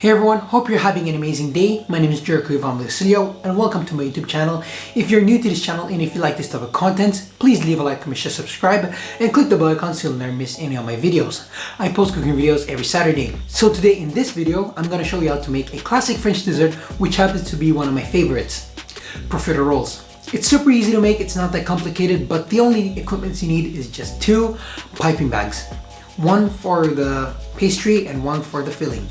Hey everyone, hope you're having an amazing day. My name is Jericho Ivan Lucilio and welcome to my YouTube channel. If you're new to this channel and if you like this type of content, please leave a like, comment, share, subscribe, and click the bell icon so you'll never miss any of my videos. I post cooking videos every Saturday. So today in this video, I'm going to show you how to make a classic French dessert which happens to be one of my favorites, profiteroles. It's super easy to make, it's not that complicated, but the only equipment you need is just two piping bags. One for the pastry and one for the filling.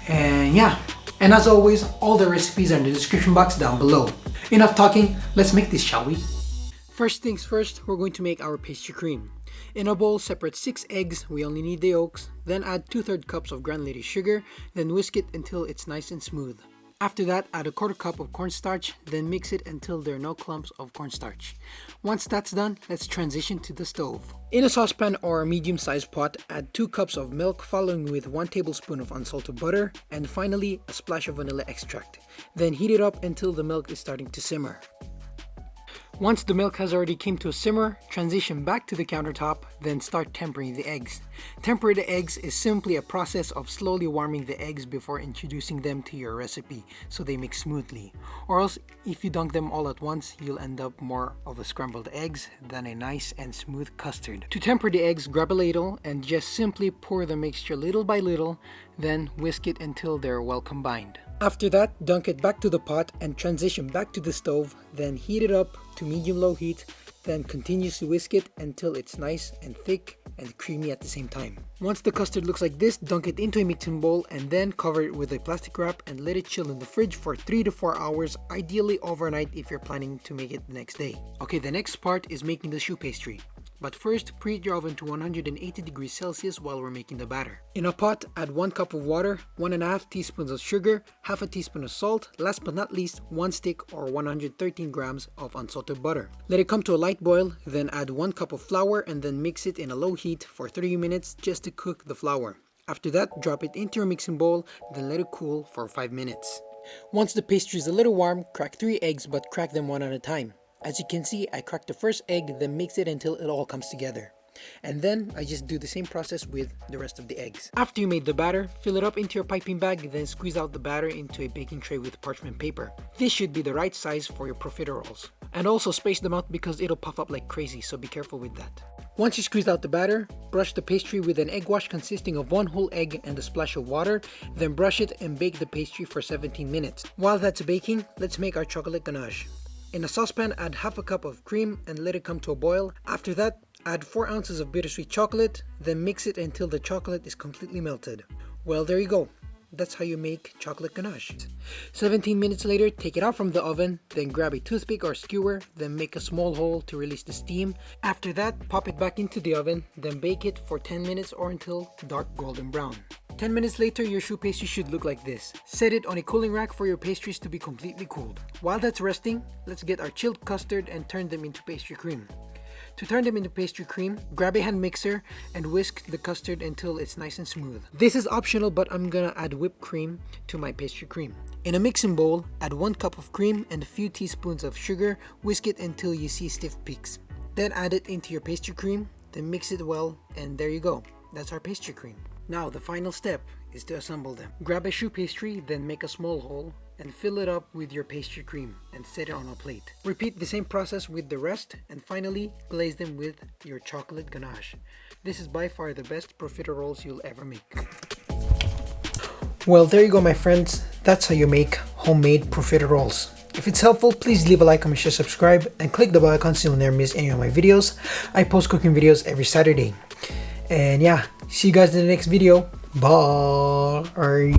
And yeah, and as always, all the recipes are in the description box down below. Enough talking, let's make this, shall we? First things first, we're going to make our pastry cream. In a bowl, separate 6 eggs, we only need the yolks, then add 2/3 cups of granulated sugar, then whisk it until it's nice and smooth. After that, add 1/4 cup of cornstarch, then mix it until there are no clumps of cornstarch. Once that's done, let's transition to the stove. In a saucepan or a medium-sized pot, add 2 cups of milk following with 1 tablespoon of unsalted butter, and finally a splash of vanilla extract. Then heat it up until the milk is starting to simmer. Once the milk has already came to a simmer, transition back to the countertop, then start tempering the eggs. Temper the eggs is simply a process of slowly warming the eggs before introducing them to your recipe so they mix smoothly. Or else, if you dunk them all at once, you'll end up more of a scrambled eggs than a nice and smooth custard. To temper the eggs, grab a ladle and just simply pour the mixture little by little, then whisk it until they're well combined. After that, dunk it back to the pot and transition back to the stove, then heat it up to medium-low heat, then continuously whisk it until it's nice and thick and creamy at the same time. Once the custard looks like this, dunk it into a mixing bowl and then cover it with a plastic wrap and let it chill in the fridge for 3 to 4 hours, ideally overnight if you're planning to make it the next day. Okay, the next part is making the choux pastry. But first, preheat your oven to 180 degrees Celsius while we're making the batter. In a pot, add 1 cup of water, 1.5 teaspoons of sugar, half a teaspoon of salt, last but not least, 1 stick or 113 grams of unsalted butter. Let it come to a light boil, then add 1 cup of flour and then mix it in a low heat for 30 minutes just to cook the flour. After that, drop it into your mixing bowl, then let it cool for 5 minutes. Once the pastry is a little warm, crack 3 eggs but crack them one at a time. As you can see, I cracked the first egg, then mix it until it all comes together. And then I just do the same process with the rest of the eggs. After you made the batter, fill it up into your piping bag, then squeeze out the batter into a baking tray with parchment paper. This should be the right size for your profiteroles. And also space them out because it'll puff up like crazy, so be careful with that. Once you squeeze out the batter, brush the pastry with an egg wash consisting of 1 whole egg and a splash of water, then brush it and bake the pastry for 17 minutes. While that's baking, let's make our chocolate ganache. In a saucepan, add half a cup of cream and let it come to a boil. After that, add 4 ounces of bittersweet chocolate, then mix it until the chocolate is completely melted. Well, there you go. That's how you make chocolate ganache. 17 minutes later, take it out from the oven, then grab a toothpick or skewer, then make a small hole to release the steam. After that, pop it back into the oven, then bake it for 10 minutes or until dark golden brown. 10 minutes later, your choux pastry should look like this. Set it on a cooling rack for your pastries to be completely cooled. While that's resting, let's get our chilled custard and turn them into pastry cream. To turn them into pastry cream, grab a hand mixer and whisk the custard until it's nice and smooth. This is optional, but I'm gonna add whipped cream to my pastry cream. In a mixing bowl, add 1 cup of cream and a few teaspoons of sugar. Whisk it until you see stiff peaks. Then add it into your pastry cream, then mix it well, and there you go. That's our pastry cream. Now the final step is to assemble them. Grab a choux pastry, then make a small hole and fill it up with your pastry cream and set it on a plate. Repeat the same process with the rest and finally glaze them with your chocolate ganache. This is by far the best profiteroles you'll ever make. Well, there you go, my friends. That's how you make homemade profiteroles. If it's helpful, please leave a like, comment, share, subscribe, and click the bell icon so you'll never miss any of my videos. I post cooking videos every Saturday. And yeah, see you guys in the next video. Bye.